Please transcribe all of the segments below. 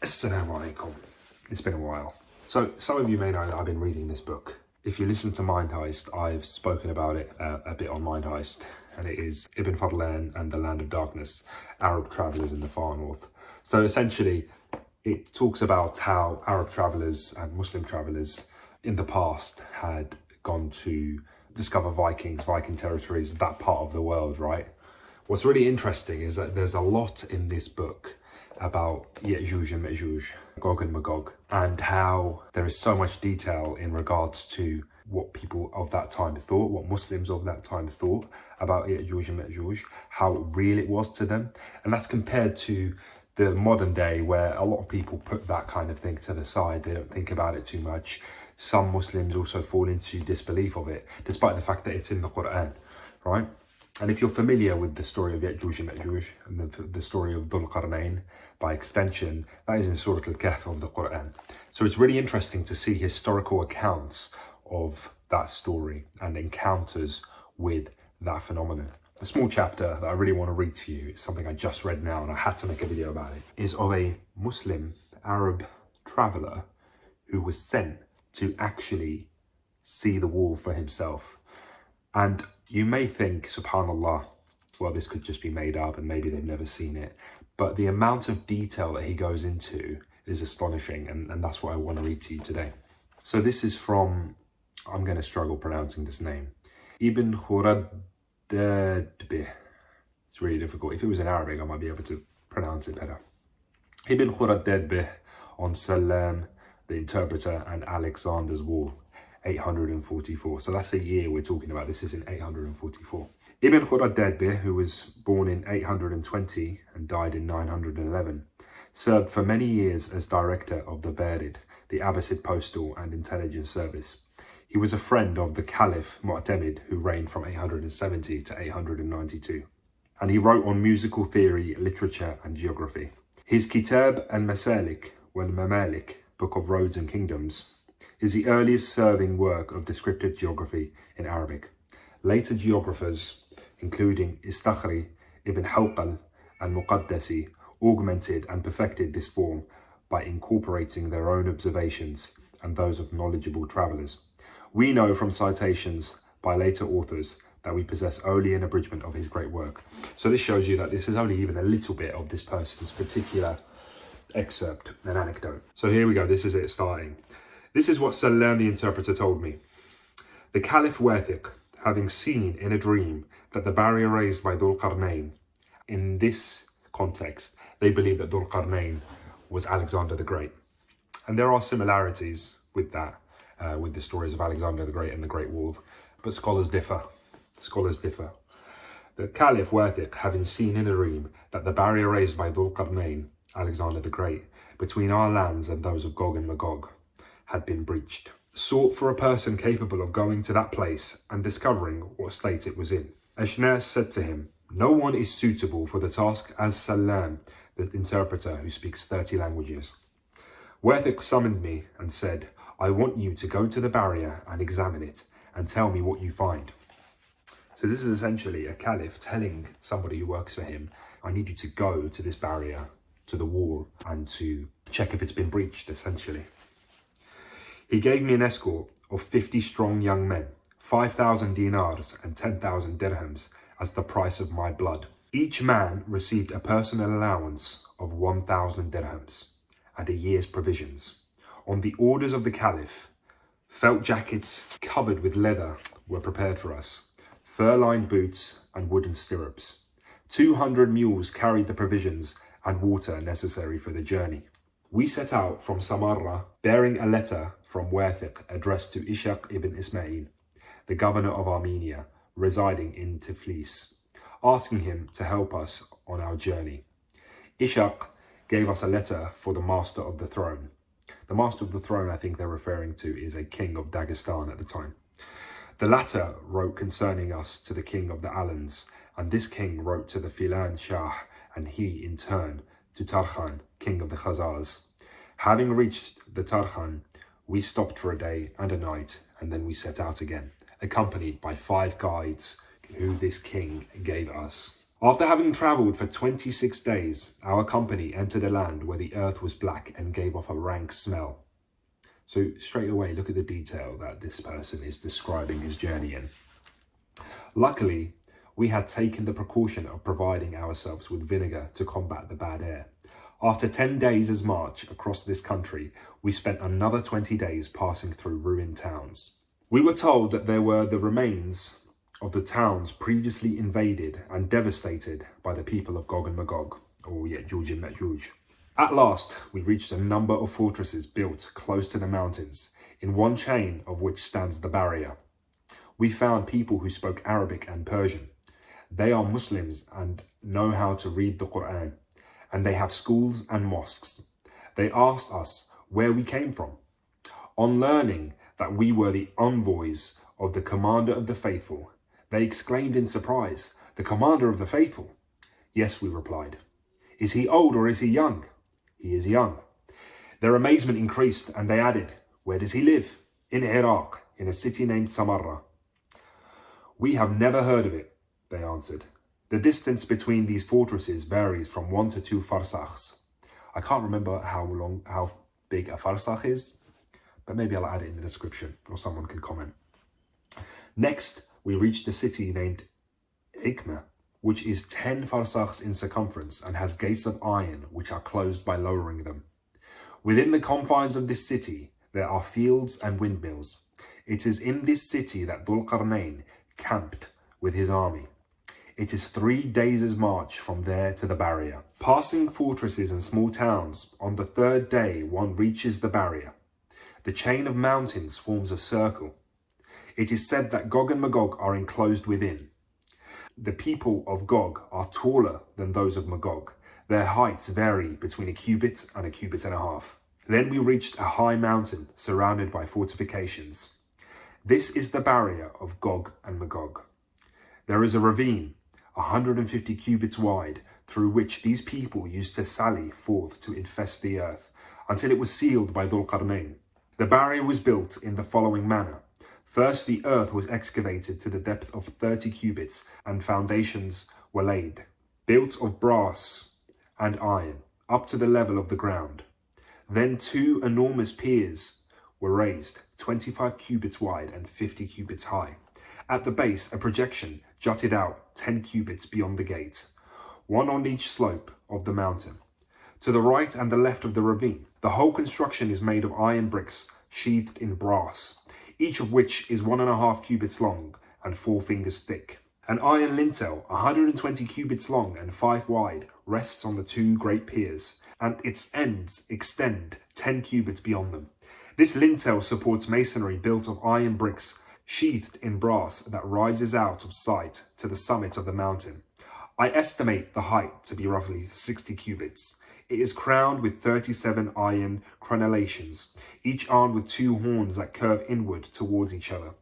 Assalamu alaikum. It's been a while. So some of you may know that I've been reading this book. If you listen to Mind Heist, I've spoken about it a bit on Mind Heist, and it is Ibn Fadlan and the Land of Darkness, Arab Travellers in the Far North. So essentially, it talks about how Arab travellers and Muslim travellers in the past had gone to discover Viking territories, that part of the world, right? What's really interesting is that there's a lot in this book about Yajuj and Majuj, Magog and Magog, and how there is so much detail in regards to what people of that time thought, what Muslims of that time thought about Yajuj and Majuj, how real it was to them. And that's compared to the modern day where a lot of people put that kind of thing to the side. They don't think about it too much. Some Muslims also fall into disbelief of it, despite the fact that it's in the Quran, right? And if you're familiar with the story of Yajuj and Majuj and the story of Dhul Qarnain, by extension, that is in Surah Al-Kahf of the Quran. So it's really interesting to see historical accounts of that story and encounters with that phenomenon. The small chapter that I really want to read to you is something I just read now and I had to make a video about it, is of a Muslim Arab traveller who was sent to actually see the wall for himself. And you may think, subhanAllah, well, this could just be made up and maybe they've never seen it. But the amount of detail that he goes into is astonishing, and that's what I want to read to you today. So this is from, I'm going to struggle pronouncing this name, Ibn Khuraddadbih. It's really difficult. If it was in Arabic, I might be able to pronounce it better. Ibn Khuraddadbih on Salam, the interpreter, and Alexander's Wall, 844. So that's a year we're talking about. This is in 844. Ibn Khuraddadbih, who was born in 820 and died in 911, served for many years as director of the Barid, the Abbasid Postal and Intelligence Service. He was a friend of the Caliph Mu'tamid, who reigned from 870 to 892. And he wrote on musical theory, literature and geography. His Kitab al-Masalik wal-Mamalik, Book of Roads and Kingdoms, is the earliest serving work of descriptive geography in Arabic. Later geographers, including Istakhri, Ibn Hawqal, and Muqaddasi, augmented and perfected this form by incorporating their own observations and those of knowledgeable travellers. We know from citations by later authors that we possess only an abridgment of his great work. So this shows you that this is only even a little bit of this person's particular excerpt, an anecdote. So here we go, this is it starting. This is what Salam the interpreter told me. The Caliph Wathiq, having seen in a dream that the barrier raised by Dhul Qarnain, in this context, they believe that Dhul Qarnain was Alexander the Great. And there are similarities with that, with the stories of Alexander the Great and the Great Wall, but scholars differ. The Caliph Wathiq, having seen in a dream that the barrier raised by Dhul Qarnain, Alexander the Great, between our lands and those of Gog and Magog, had been breached, sought for a person capable of going to that place and discovering what state it was in. Ashnas said to him, no one is suitable for the task as Salam, the interpreter who speaks 30 languages. Wathiq summoned me and said, I want you to go to the barrier and examine it and tell me what you find. So this is essentially a caliph telling somebody who works for him, I need you to go to this barrier, to the wall, and to check if it's been breached, essentially. He gave me an escort of 50 strong young men, 5,000 dinars and 10,000 dirhams as the price of my blood. Each man received a personal allowance of 1,000 dirhams and a year's provisions. On the orders of the Caliph, felt jackets covered with leather were prepared for us, fur-lined boots and wooden stirrups. 200 mules carried the provisions and water necessary for the journey. We set out from Samarra, bearing a letter from Wathiq addressed to Ishaq ibn Ismail, the governor of Armenia, residing in Tiflis, asking him to help us on our journey. Ishaq gave us a letter for the master of the throne. The master of the throne, I think they're referring to, is a king of Dagestan at the time. The latter wrote concerning us to the king of the Alans, and this king wrote to the Filan Shah, and he, in turn, to Tarkhan, king of the Khazars. Having reached the Tarkhan, we stopped for a day and a night, and then we set out again, accompanied by 5 guides who this king gave us. After having travelled for 26 days, our company entered a land where the earth was black and gave off a rank smell. So straight away, look at the detail that this person is describing his journey in. Luckily, we had taken the precaution of providing ourselves with vinegar to combat the bad air. After 10 days' march across this country, we spent another 20 days passing through ruined towns. We were told that there were the remains of the towns previously invaded and devastated by the people of Gog and Magog, or Yajuj and Majuj. At last, we reached a number of fortresses built close to the mountains, in one chain of which stands the barrier. We found people who spoke Arabic and Persian. They are Muslims and know how to read the Quran, and they have schools and mosques. They asked us where we came from. On learning that we were the envoys of the commander of the faithful, they exclaimed in surprise, "The commander of the faithful?" "Yes," we replied. "Is he old or is he young?" "He is young." Their amazement increased and they added, "Where does he live?" "In Iraq, in a city named Samarra." "We have never heard of it," they answered. "The distance between these fortresses varies from 1 to 2 farsakhs. I can't remember how big a farsakh is, but maybe I'll add it in the description or someone can comment. Next, we reached a city named Hikmah, which is 10 farsakhs in circumference and has gates of iron which are closed by lowering them. Within the confines of this city, there are fields and windmills. It is in this city that Dhul Qarnain camped with his army. It is 3 days' march from there to the barrier. Passing fortresses and small towns, on the 3rd day one reaches the barrier. The chain of mountains forms a circle. It is said that Gog and Magog are enclosed within. The people of Gog are taller than those of Magog. Their heights vary between a cubit and a cubit and a half. Then we reached a high mountain surrounded by fortifications. This is the barrier of Gog and Magog. There is a ravine, 150 cubits wide, through which these people used to sally forth to infest the earth, until it was sealed by Dhul Qarnain. The barrier was built in the following manner. First, the earth was excavated to the depth of 30 cubits, and foundations were laid, built of brass and iron, up to the level of the ground. Then 2 enormous piers were raised, 25 cubits wide and 50 cubits high. At the base, a projection jutted out 10 cubits beyond the gate, one on each slope of the mountain, to the right and the left of the ravine. The whole construction is made of iron bricks sheathed in brass, each of which is 1.5 cubits long and 4 fingers thick. An iron lintel, 120 cubits long and 5 wide, rests on the 2 great piers, and its ends extend 10 cubits beyond them. This lintel supports masonry built of iron bricks sheathed in brass that rises out of sight to the summit of the mountain. I estimate the height to be roughly 60 cubits. It is crowned with 37 iron crenellations, each armed with 2 horns that curve inward towards each other.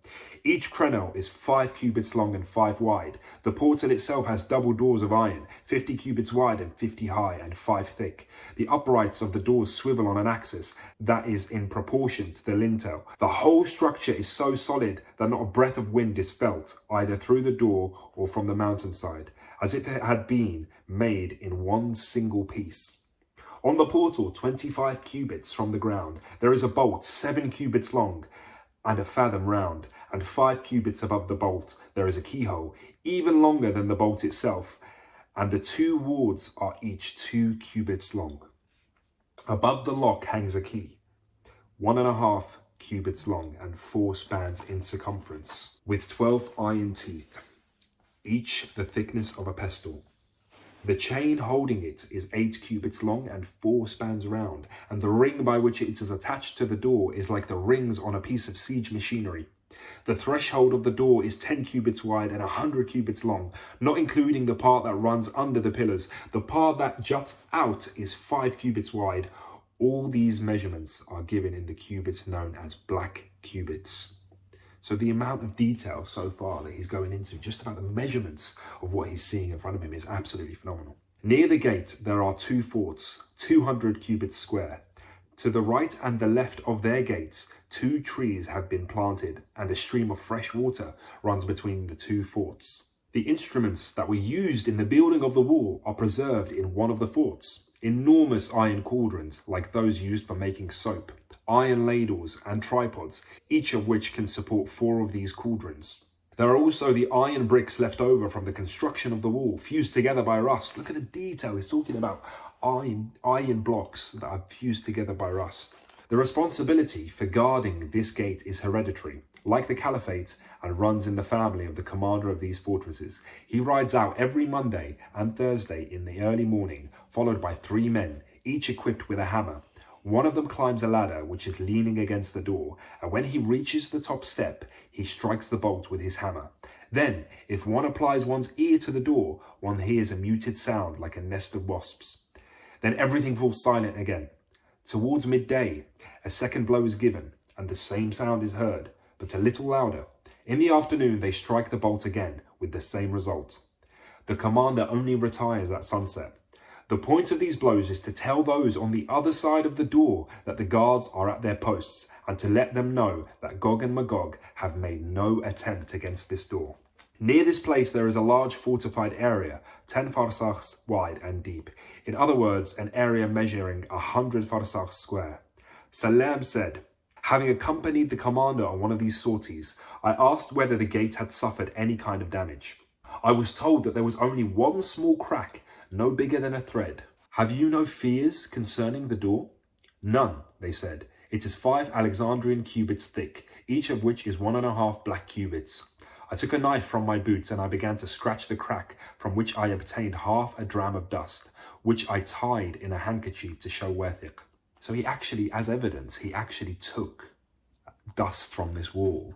Each crenel is 5 cubits long and 5 wide. The portal itself has double doors of iron, 50 cubits wide and 50 high and 5 thick. The uprights of the doors swivel on an axis that is in proportion to the lintel. The whole structure is so solid that not a breath of wind is felt, either through the door or from the mountainside, as if it had been made in one single piece. On the portal, 25 cubits from the ground, there is a bolt 7 cubits long and a fathom round, and 5 cubits above the bolt there is a keyhole, even longer than the bolt itself, and the 2 wards are each 2 cubits long. Above the lock hangs a key, 1.5 cubits long and 4 spans in circumference, with 12 iron teeth, each the thickness of a pestle. The chain holding it is 8 cubits long and 4 spans round, and the ring by which it is attached to the door is like the rings on a piece of siege machinery. The threshold of the door is 10 cubits wide and 100 cubits long, not including the part that runs under the pillars. The part that juts out is 5 cubits wide. All these measurements are given in the cubits known as black cubits. So the amount of detail so far that he's going into just about the measurements of what he's seeing in front of him is absolutely phenomenal. Near the gate, there are 2 forts, 200 cubits square. To the right and the left of their gates, 2 trees have been planted and a stream of fresh water runs between the 2 forts. The instruments that were used in the building of the wall are preserved in one of the forts. Enormous iron cauldrons, like those used for making soap, iron ladles and tripods, each of which can support 4 of these cauldrons. There are also the iron bricks left over from the construction of the wall, fused together by rust. Look at the detail. He's talking about iron blocks that are fused together by rust. The responsibility for guarding this gate is hereditary, like the caliphate, and runs in the family of the commander of these fortresses. He rides out every Monday and Thursday in the early morning, followed by 3 men, each equipped with a hammer. One of them climbs a ladder which is leaning against the door, and when he reaches the top step, he strikes the bolt with his hammer. Then, if one applies one's ear to the door, one hears a muted sound like a nest of wasps. Then everything falls silent again. Towards midday, a second blow is given, and the same sound is heard, but a little louder. In the afternoon, they strike the bolt again, with the same result. The commander only retires at sunset. The point of these blows is to tell those on the other side of the door that the guards are at their posts, and to let them know that Gog and Magog have made no attempt against this door. Near this place there is a large fortified area, 10 farsakhs wide and deep. In other words, an area measuring 100 farsakhs square. Salam said, having accompanied the commander on one of these sorties, I asked whether the gate had suffered any kind of damage. I was told that there was only one small crack, no bigger than a thread. Have you no fears concerning the door? None, they said. It is 5 Alexandrian cubits thick, each of which is 1.5 black cubits. I took a knife from my boots and I began to scratch the crack, from which I obtained half a dram of dust, which I tied in a handkerchief to show Wathiq. So he actually, as evidence, he actually took dust from this wall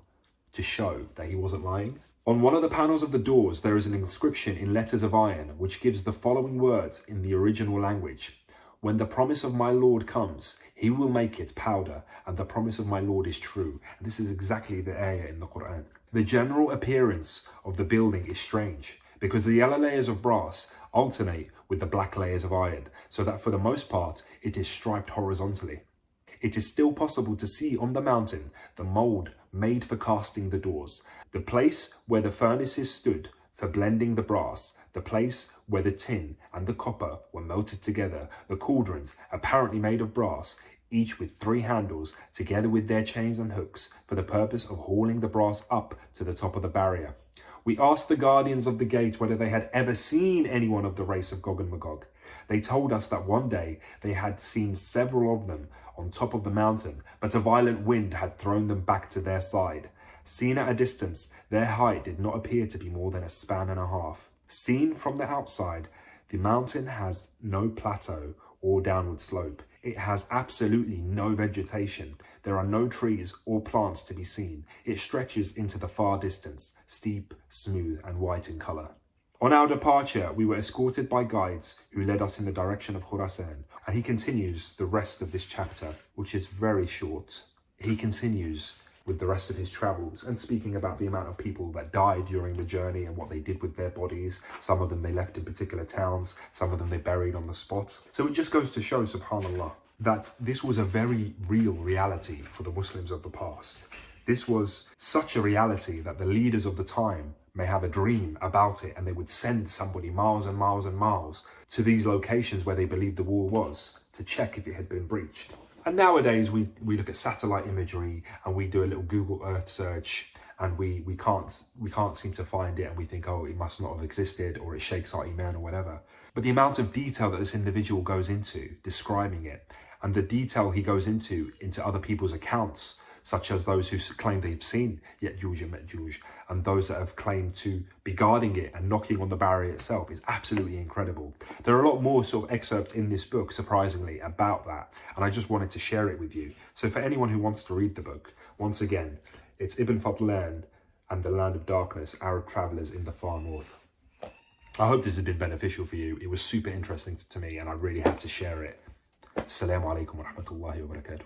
to show that he wasn't lying. On one of the panels of the doors, there is an inscription in letters of iron, which gives the following words in the original language. When the promise of my Lord comes, he will make it powder, and the promise of my Lord is true. And this is exactly the ayah in the Quran. The general appearance of the building is strange, because the yellow layers of brass alternate with the black layers of iron, so that for the most part, it is striped horizontally. It is still possible to see on the mountain the mould made for casting the doors, the place where the furnaces stood for blending the brass, the place where the tin and the copper were melted together, the cauldrons, apparently made of brass, each with 3 handles, together with their chains and hooks, for the purpose of hauling the brass up to the top of the barrier. We asked the guardians of the gate whether they had ever seen anyone of the race of Gog and Magog. They told us that one day they had seen several of them on top of the mountain, but a violent wind had thrown them back to their side. Seen at a distance, their height did not appear to be more than a span and a half. Seen from the outside, the mountain has no plateau or downward slope. It has absolutely no vegetation. There are no trees or plants to be seen. It stretches into the far distance, steep, smooth, and white in colour. On our departure, we were escorted by guides who led us in the direction of Khurasan. And he continues the rest of this chapter, which is very short. He continues with the rest of his travels and speaking about the amount of people that died during the journey and what they did with their bodies. Some of them they left in particular towns, some of them they buried on the spot. So it just goes to show, subhanAllah, that this was a very real reality for the Muslims of the past. This was such a reality that the leaders of the time may have a dream about it, and they would send somebody miles and miles and miles to these locations where they believed the wall was to check if it had been breached. And nowadays we look at satellite imagery and we do a little Google Earth search and we can't seem to find it, and we think, oh, it must not have existed, or it shakes our imaan or whatever. But the amount of detail that this individual goes into describing it, and the detail he goes into other people's accounts, such as those who claim they've seen Yajuj and Majuj, and those that have claimed to be guarding it and knocking on the barrier itself, is absolutely incredible. There are a lot more sort of excerpts in this book, surprisingly, about that, and I just wanted to share it with you. So for anyone who wants to read the book, once again, it's Ibn Fadlan and the Land of Darkness, Arab Travellers in the Far North. I hope this has been beneficial for you. It was super interesting to me, and I really had to share it. Assalamu alaikum wa rahmatullahi wa barakatuh.